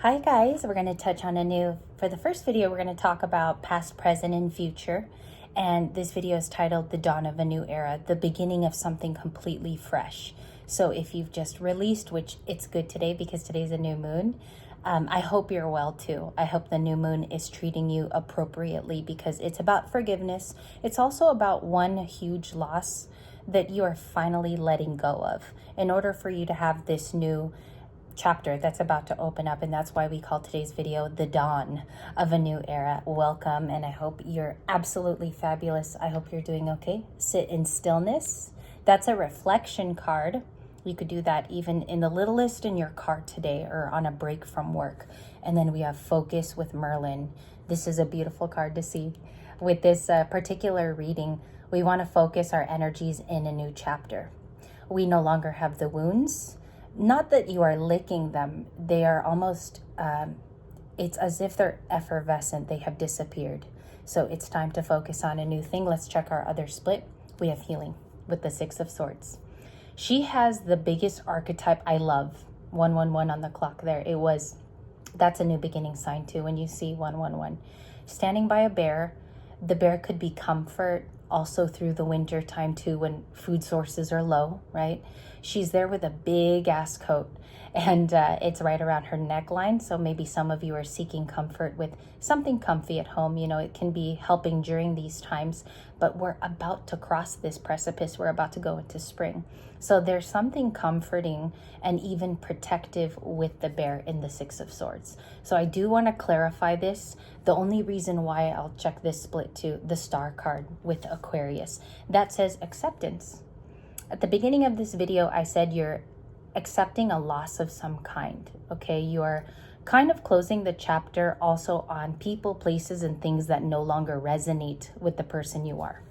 Hi guys, we're going to touch on for the first video, we're going to talk about past, present, and future. And this video is titled The Dawn of a New Era, the beginning of something completely fresh. So if you've just released, which it's good today because today's a new moon, I hope you're well too. I hope the new moon is treating you appropriately because it's about forgiveness. It's also about one huge loss that you are finally letting go of in order for you to have this new chapter that's about to open up. And that's why we call today's video The Dawn of a New Era. Welcome, and I hope you're absolutely fabulous. I hope you're doing okay. Sit in stillness. That's a reflection card. You could do that even in the littlest in your car today or on a break from work. And then we have Focus with Merlin. This is a beautiful card to see. With this particular reading, we want to focus our energies in a new chapter. We no longer have the wounds. Not that you are licking them. They are almost, it's as if they're effervescent. They have disappeared. So it's time to focus on a new thing. Let's check our other split. We have healing with the Six of Swords. She has the biggest archetype I love. 111 on the clock there. That's a new beginning sign too when you see 111. Standing by a bear. The bear could be comfort, also through the winter time too when food sources are low, right? She's there with a big ass coat and it's right around her neckline. So maybe some of you are seeking comfort with something comfy at home. You know, it can be helping during these times, but we're about to cross this precipice. We're about to go into spring. So there's something comforting and even protective with the bear in the Six of Swords. So I do want to clarify this. The only reason why I'll check this split too, the Star card with Aquarius, that says acceptance. At the beginning of this video, I said you're accepting a loss of some kind, okay? You are kind of closing the chapter also on people, places, and things that no longer resonate with the person you are.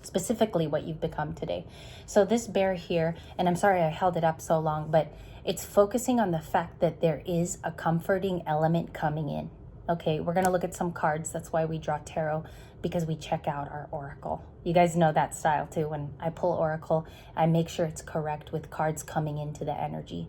Specifically what you've become today. So this bear here, and I'm sorry I held it up so long, but it's focusing on the fact that there is a comforting element coming in. Okay, we're going to look at some cards. That's why we draw tarot, because we check out our oracle. You guys know that style too. When I pull oracle, I make sure it's correct with cards coming into the energy.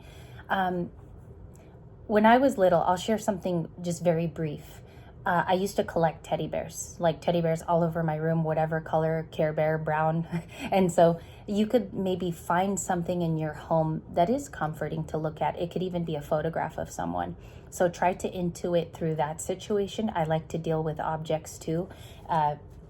When I was little, I'll share something just very brief. I used to collect teddy bears, like teddy bears all over my room, whatever color, Care Bear, brown. And so you could maybe find something in your home that is comforting to look at. It could even be a photograph of someone. So try to intuit through that situation. I like to deal with objects too,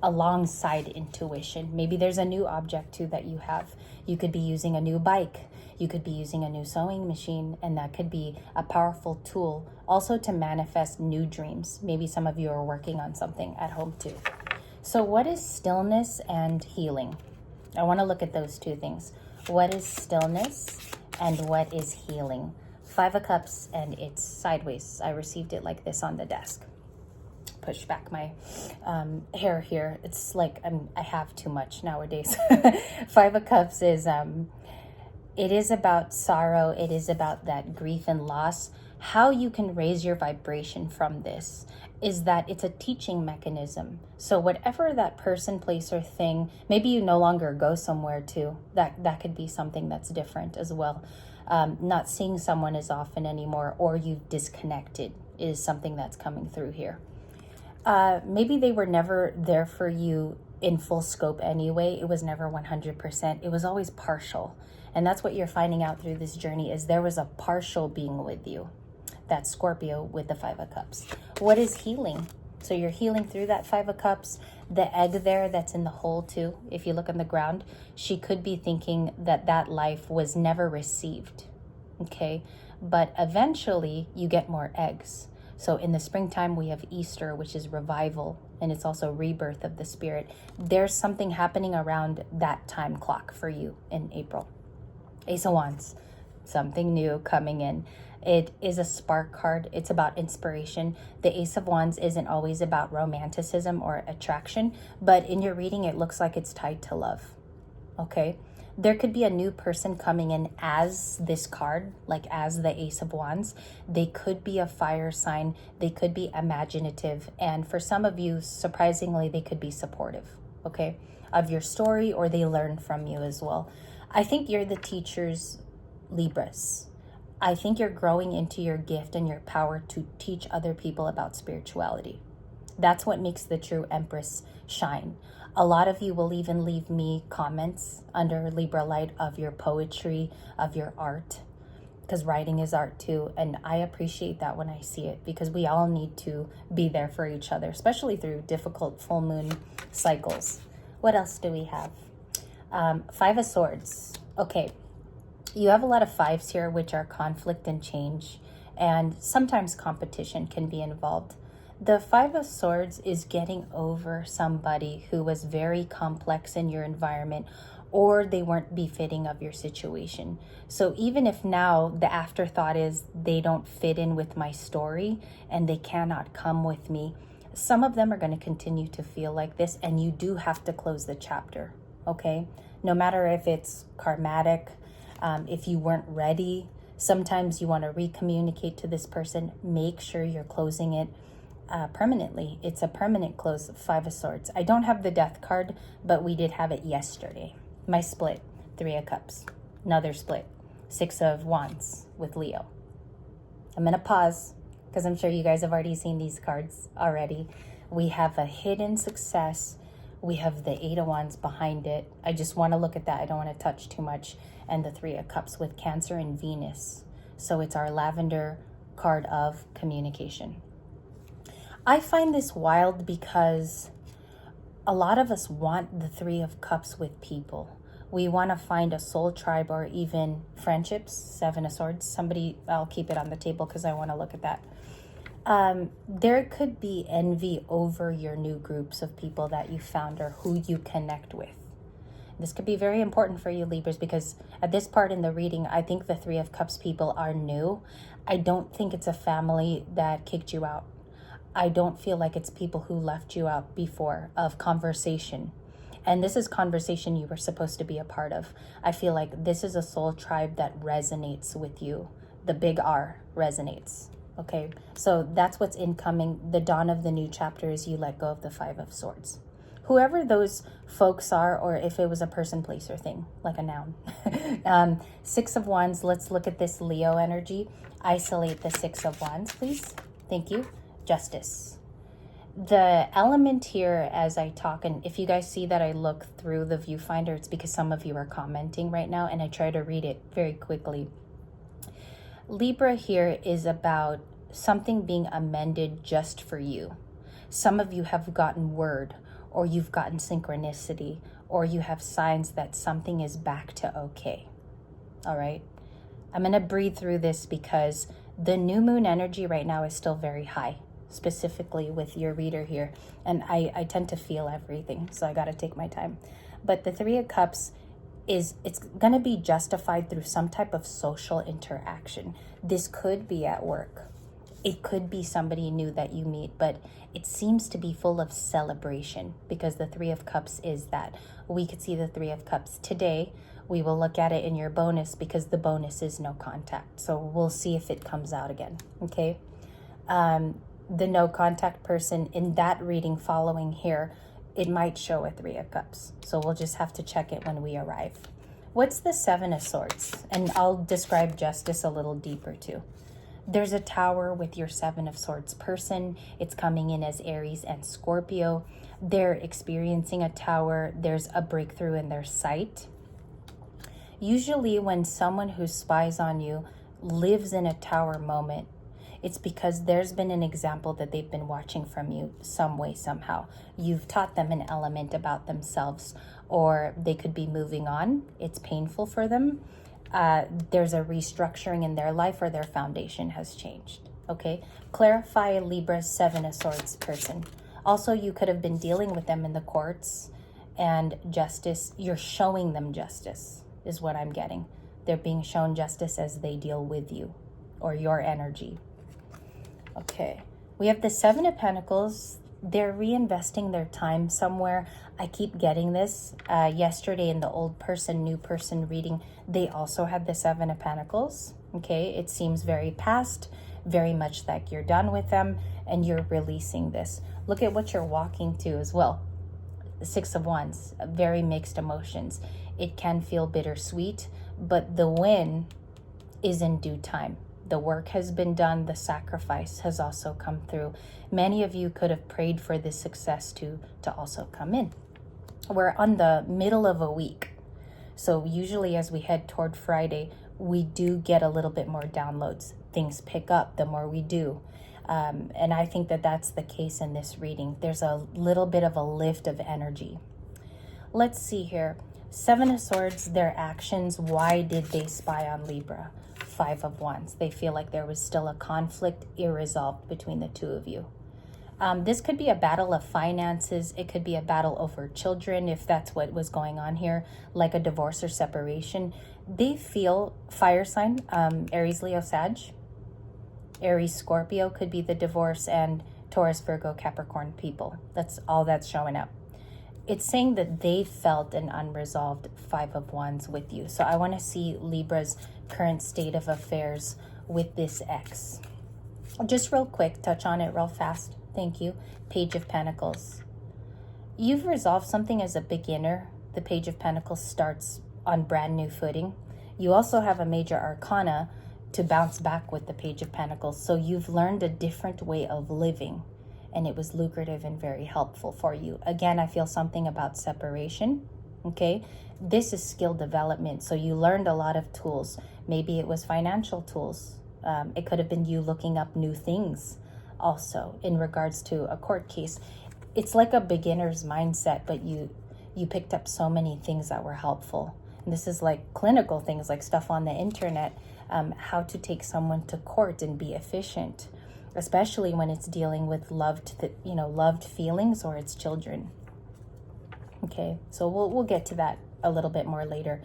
alongside intuition. Maybe there's a new object too that you have. You could be using a new bike. You could be using a new sewing machine, and that could be a powerful tool also to manifest new dreams. Maybe some of you are working on something at home too. So what is stillness and healing? I want to look at those two things. What is stillness and what is healing? Five of Cups, and it's sideways. I received it like this on the desk. Push back my hair here. It's like I have too much nowadays. Five of Cups is it is about sorrow. It is about that grief and loss. How you can raise your vibration from this is that it's a teaching mechanism. So whatever that person, place, or thing, maybe you no longer go somewhere to, that could be something that's different as well. Not seeing someone as often anymore, or you've disconnected is something that's coming through here. Maybe they were never there for you in full scope anyway. It was never 100%. It was always partial. And that's what you're finding out through this journey, is there was a partial being with you. That's Scorpio with the Five of Cups. What is healing? So you're healing through that Five of Cups. The egg there that's in the hole too, if you look on the ground, she could be thinking that that life was never received. Okay, but eventually you get more eggs. So in the springtime, we have Easter, which is revival, and it's also rebirth of the spirit. There's something happening around that time clock for you in April. Ace of Wands, something new coming in. It is a spark card. It's about inspiration. The Ace of Wands isn't always about romanticism or attraction, but in your reading, it looks like it's tied to love. Okay? There could be a new person coming in as this card, like as the Ace of Wands. They could be a fire sign. They could be imaginative. And for some of you, surprisingly, they could be supportive, okay, of your story, or they learn from you as well. I think you're the teacher's Libras. I think you're growing into your gift and your power to teach other people about spirituality. That's what makes the true Empress shine. A lot of you will even leave me comments under Libra Light of your poetry, of your art, because writing is art too. And I appreciate that when I see it, because we all need to be there for each other, especially through difficult full moon cycles. What else do we have? Five of Swords. Okay, you have a lot of fives here, which are conflict and change, and sometimes competition can be involved. The Five of Swords is getting over somebody who was very complex in your environment, or they weren't befitting of your situation. So even if now the afterthought is they don't fit in with my story and they cannot come with me, some of them are going to continue to feel like this, and you do have to close the chapter, okay? No matter if it's karmatic, if you weren't ready, sometimes you want to recommunicate to this person. Make sure you're closing it permanently. It's a permanent close. Five of Swords. I don't have the Death card, but we did have it yesterday. My split, Three of Cups. Another split, Six of Wands with Leo. I'm going to pause because I'm sure you guys have already seen these cards already. We have a hidden success. We have the Eight of Wands behind it. I just want to look at that. I don't want to touch too much. And the Three of Cups with Cancer and Venus. So it's our lavender card of communication. I find this wild because a lot of us want the Three of Cups with people. We want to find a soul tribe or even friendships. Seven of Swords. Somebody, I'll keep it on the table because I want to look at that. There could be envy over your new groups of people that you found or who you connect with. This could be very important for you, Libras, because at this part in the reading, I think the Three of Cups people are new. I don't think it's a family that kicked you out. I don't feel like it's people who left you out before of conversation. And this is conversation you were supposed to be a part of. I feel like this is a soul tribe that resonates with you. The big R resonates. Okay, so that's what's incoming. The dawn of the new chapter is you let go of the Five of Swords. Whoever those folks are, or if it was a person, place, or thing, like a noun. Six of Wands, let's look at this Leo energy. Isolate the Six of Wands, please. Thank you. Justice. The element here as I talk, and if you guys see that I look through the viewfinder, it's because some of you are commenting right now, and I try to read it very quickly. Libra here is about something being amended just for you. Some of you have gotten word, or you've gotten synchronicity, or you have signs that something is back to okay. All right. I'm going to breathe through this because the new moon energy right now is still very high, specifically with your reader here. And I tend to feel everything, so I got to take my time. But the Three of Cups it's going to be justified through some type of social interaction. This could be at work. It could be somebody new that you meet, but it seems to be full of celebration because the Three of Cups is that. We could see the Three of Cups today. We will look at it in your bonus because the bonus is no contact. So we'll see if it comes out again, okay? The no contact person in that reading following here, it might show a Three of Cups. So we'll just have to check it when we arrive. What's the Seven of Swords? And I'll describe justice a little deeper too. There's a tower with your Seven of Swords person. It's coming in as Aries and Scorpio. They're experiencing a tower. There's a breakthrough in their sight. Usually when someone who spies on you lives in a tower moment, it's because there's been an example that they've been watching from you some way, somehow. You've taught them an element about themselves, or they could be moving on. It's painful for them. There's a restructuring in their life, or their foundation has changed. Okay, clarify Libra's Seven of Swords person. Also, you could have been dealing with them in the courts, and justice, you're showing them justice is what I'm getting. They're being shown justice as they deal with you or your energy. Okay, we have the Seven of Pentacles. They're reinvesting their time somewhere. I keep getting this. Yesterday in the old person, new person reading, they also had the Seven of Pentacles. Okay, it seems very past, very much like you're done with them and you're releasing this. Look at what you're walking to as well. Six of Wands, very mixed emotions. It can feel bittersweet, but the win is in due time. The work has been done. The sacrifice has also come through. Many of you could have prayed for this success to also come in. We're on the middle of a week. So usually as we head toward Friday, we do get a little bit more downloads. Things pick up the more we do. And I think that that's the case in this reading. There's a little bit of a lift of energy. Let's see here. Seven of Swords, their actions. Why did they spy on Libra? Five of Wands. They feel like there was still a conflict irresolved between the two of you. This could be a battle of finances. It could be a battle over children, if that's what was going on here, like a divorce or separation. They feel fire sign, Aries, Leo, Sag. Aries, Scorpio could be the divorce, and Taurus, Virgo, Capricorn people. That's all that's showing up. It's saying that they felt an unresolved Five of Wands with you. So I want to see Libra's current state of affairs with this ex. Just real quick, touch on it real fast. Thank you. Page of Pentacles. You've resolved something as a beginner. The Page of Pentacles starts on brand new footing. You also have a major arcana to bounce back with the Page of Pentacles. So you've learned a different way of living, and it was lucrative and very helpful for you. Again, I feel something about separation. Okay, this is skill development. So you learned a lot of tools. Maybe it was financial tools. It could have been you looking up new things also in regards to a court case. It's like a beginner's mindset, but you picked up so many things that were helpful. And this is like clinical things, like stuff on the internet, how to take someone to court and be efficient, especially when it's dealing with loved feelings or it's children. Okay, so we'll get to that a little bit more later.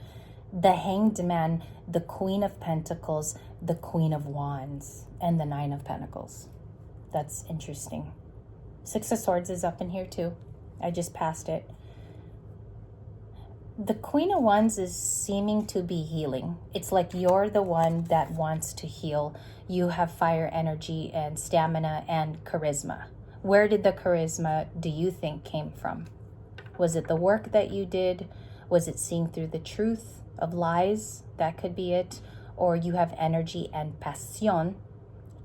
The Hanged Man, the Queen of Pentacles, the Queen of Wands, and the Nine of Pentacles. That's interesting. Six of Swords is up in here too. I just passed it. The Queen of Wands is seeming to be healing. It's like you're the one that wants to heal. You have fire energy and stamina and charisma. Where did the charisma, do you think, came from? Was it the work that you did? Was it seeing through the truth of lies? That could be it. Or you have energy and passion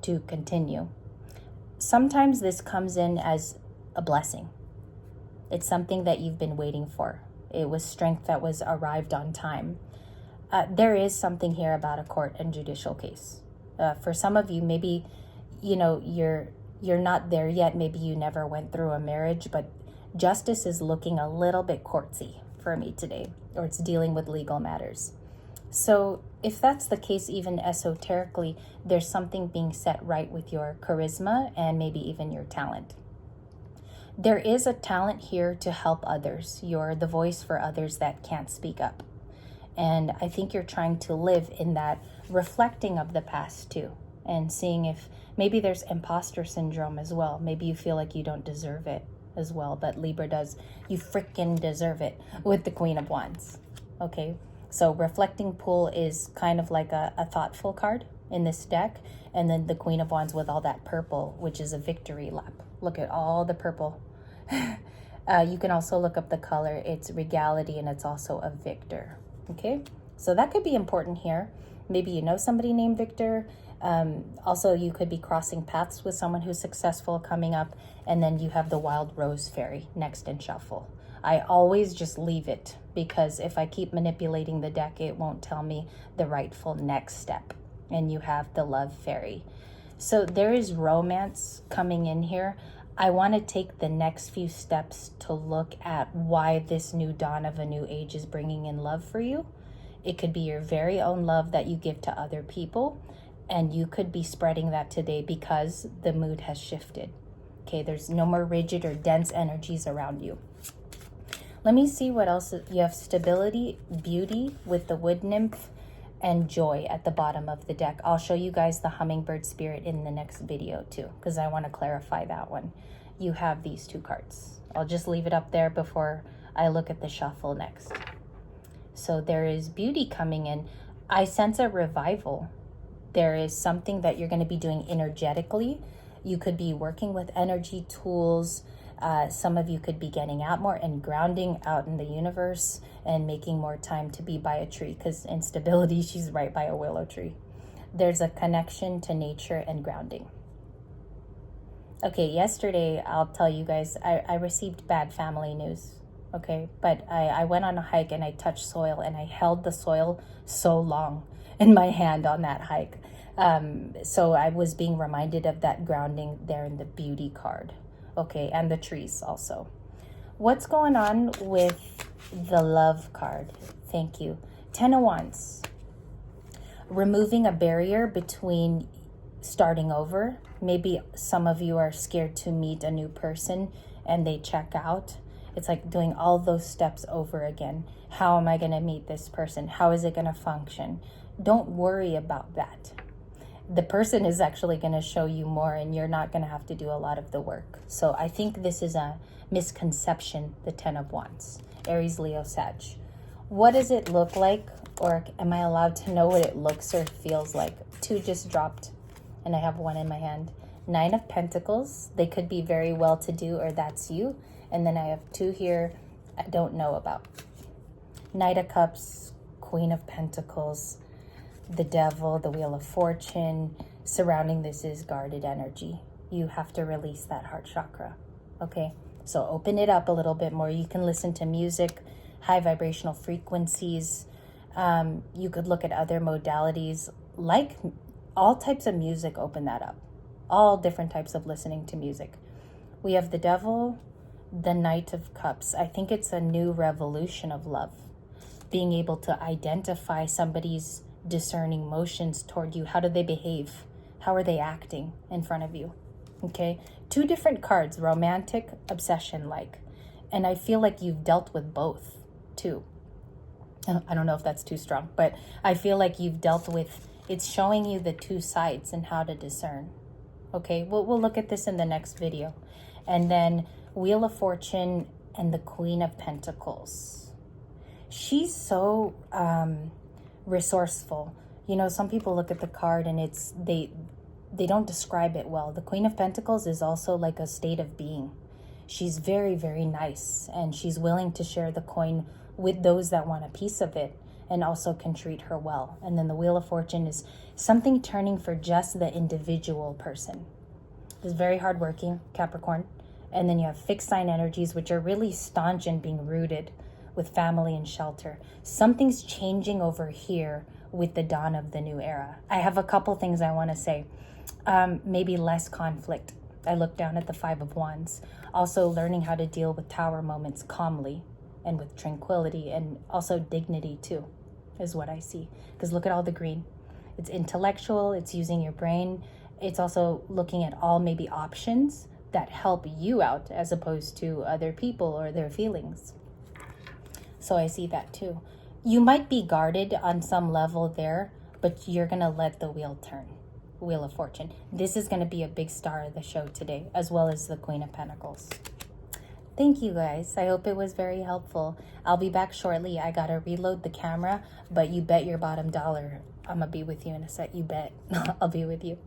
to continue. Sometimes this comes in as a blessing. It's something that you've been waiting for. It was strength that was arrived on time. There is something here about a court and judicial case. For some of you, maybe, you're not there yet. Maybe you never went through a marriage, but justice is looking a little bit courtsy for me today, or it's dealing with legal matters. So if that's the case, even esoterically, there's something being set right with your charisma and maybe even your talent. There is a talent here to help others. You're the voice for others that can't speak up. And I think you're trying to live in that reflecting of the past too, and seeing if maybe there's imposter syndrome as well. Maybe you feel like you don't deserve it as well, but Libra does. You freaking deserve it with the Queen of Wands. Okay, so reflecting pool is kind of like a thoughtful card in this deck, and then the Queen of Wands with all that purple, which is a victory lap. Look at all the purple. You can also look up the color. It's regality, and it's also a victor. Okay, so that could be important here. Maybe you know somebody named Victor. Also, you could be crossing paths with someone who's successful coming up, and then you have the Wild Rose Fairy next in shuffle. I always just leave it, because if I keep manipulating the deck, it won't tell me the rightful next step. And you have the Love Fairy. So there is romance coming in here. I want to take the next few steps to look at why this new dawn of a new age is bringing in love for you. It could be your very own love that you give to other people, and you could be spreading that today because the mood has shifted. Okay, there's no more rigid or dense energies around you. Let me see what else. You have stability, beauty with the Wood Nymph, and joy at the bottom of the deck. I'll show you guys the hummingbird spirit in the next video too, because I want to clarify that one. You have these two cards. I'll just leave it up there before I look at the shuffle next. So there is beauty coming in. I sense a revival. There is something that you're going to be doing energetically. You could be working with energy tools. Some of you could be getting out more and grounding out in the universe and making more time to be by a tree, because instability, she's right by a willow tree. There's a connection to nature and grounding. Okay, yesterday, I'll tell you guys, I received bad family news. Okay, but I went on a hike and I touched soil, and I held the soil so long in my hand on that hike. So I was being reminded of that grounding there in the beauty card. Okay, and the trees also. What's going on with the love card? Thank you. 10 of Wands. Removing a barrier between starting over. Maybe some of you are scared to meet a new person and they check out. It's like doing all those steps over again. How am I going to meet this person? How is it going to function? Don't worry about that. The person is actually going to show you more, and you're not going to have to do a lot of the work. So I think this is a misconception, the 10 of Wands. Aries, Leo, Sag. What does it look like? Or am I allowed to know what it looks or feels like? 2 just dropped, and I have 1 in my hand. 9 of Pentacles. They could be very well-to-do, or that's you. And then I have 2 here I don't know about. Knight of Cups, Queen of Pentacles, the Devil, the Wheel of Fortune. Surrounding this is guarded energy. You have to release that heart chakra. Okay, so open it up a little bit more. You can listen to music, high vibrational frequencies. You could look at other modalities, like all types of music. Open that up. All different types of listening to music. We have the Devil, the Knight of Cups. I think it's a new revolution of love. Being able to identify somebody's discerning motions toward you. How do they behave? How are they acting in front of you? Okay, 2 different cards, romantic, obsession-like. And I feel like you've dealt with both too. I don't know if that's too strong, but I feel like you've dealt with, it's showing you the 2 sides and how to discern. Okay, we'll look at this in the next video. And then Wheel of Fortune and the Queen of Pentacles. She's so resourceful. You know, some people look at the card and it's they don't describe it well. The Queen of Pentacles is also like a state of being. She's very, very nice, and she's willing to share the coin with those that want a piece of it and also can treat her well. And then the Wheel of Fortune is something turning for just the individual person. It's very hardworking, Capricorn. And then you have fixed sign energies, which are really staunch and being rooted with family and shelter. Something's changing over here with the dawn of the new era. I have a couple things I want to say. Maybe less conflict. I look down at the 5 of Wands. Also learning how to deal with tower moments calmly and with tranquility, and also dignity too, is what I see. Because look at all the green. It's intellectual, it's using your brain. It's also looking at all maybe options that help you out as opposed to other people or their feelings. So I see that too. You might be guarded on some level there, but you're going to let the wheel turn. Wheel of Fortune. This is going to be a big star of the show today, as well as the Queen of Pentacles. Thank you guys. I hope it was very helpful. I'll be back shortly. I got to reload the camera, but you bet your bottom dollar I'm going to be with you in a sec. You bet. I'll be with you.